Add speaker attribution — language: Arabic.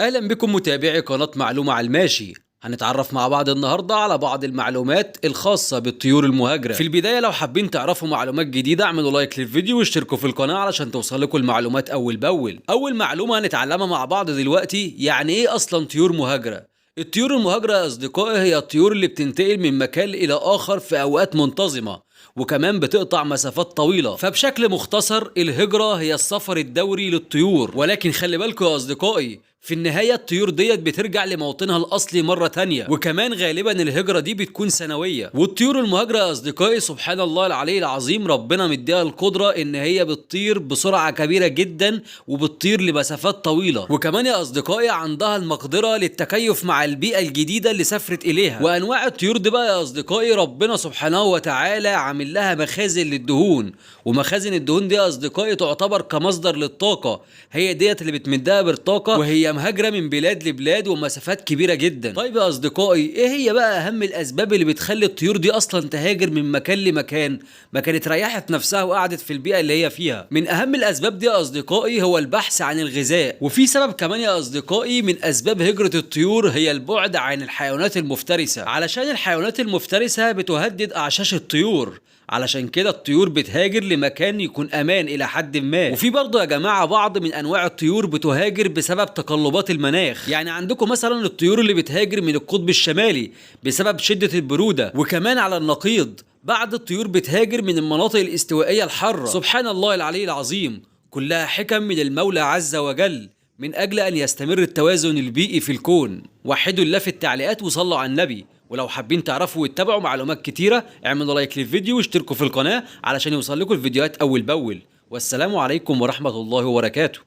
Speaker 1: اهلا بكم متابعي قناة معلومة على الماشي. هنتعرف مع بعض النهاردة على بعض المعلومات الخاصة بالطيور المهاجرة. في البداية لو حابين تعرفوا معلومات جديدة اعملوا لايك للفيديو واشتركوا في القناة علشان توصل لكم المعلومات اول باول. اول معلومة هنتعلمها مع بعض دلوقتي، يعني ايه اصلا طيور مهاجرة؟ الطيور المهاجرة يا اصدقائي هي الطيور اللي بتنتقل من مكان الى اخر في اوقات منتظمة، وكمان بتقطع مسافات طويلة. فبشكل مختصر الهجرة هي السفر الدوري للطيور، ولكن خلي بالكم يا أصدقائي في النهاية الطيور ديت بترجع لموطنها الأصلي مرة تانية، وكمان غالبا الهجرة دي بتكون سنوية. والطيور المهاجرة يا أصدقائي سبحان الله العلي العظيم ربنا مديها القدرة إن هي بتطير بسرعة كبيرة جدا وبتطير لمسافات طويلة، وكمان يا أصدقائي عندها المقدرة للتكيف مع البيئة الجديدة اللي سافرت إليها. وأنواع الطيور دي بقى يا أصدقائي ربنا سبحانه وتعالى عامل لها مخازن للدهون، ومخازن الدهون دي يا أصدقائي تعتبر كمصدر للطاقة، هي ديت اللي بتمدها بالطاقة، وهي مهاجرة من بلاد لبلاد ومسافات كبيرة جدا. طيب يا أصدقائي إيه هي بقى أهم الأسباب اللي بتخلي الطيور دي أصلا تهاجر من مكان لمكان؟ ما كانت ريحت نفسها وقعدت في البيئة اللي هي فيها. من أهم الأسباب دي يا أصدقائي هو البحث عن الغذاء. وفي سبب كمان يا أصدقائي من أسباب هجرة الطيور هي البعد عن الحيوانات المفترسة، علشان الحيوانات المفترسة بتهدد أعشاش الطيور، علشان كده الطيور بتهاجر لمكان يكون امان الى حد ما. وفي برضه يا جماعه بعض من انواع الطيور بتهاجر بسبب تقلبات المناخ، يعني عندكم مثلا الطيور اللي بتهاجر من القطب الشمالي بسبب شده البروده، وكمان على النقيض بعض الطيور بتهاجر من المناطق الاستوائيه الحاره. سبحان الله العلي العظيم، كلها حكم من المولى عز وجل من اجل ان يستمر التوازن البيئي في الكون. وحدوا الله في التعليقات وصلوا على النبي. ولو حابين تعرفوا وتتابعوا معلومات كتيرة اعملوا لايك للفيديو واشتركوا في القناة علشان يوصل لكم الفيديوهات أول بأول. والسلام عليكم ورحمة الله وبركاته.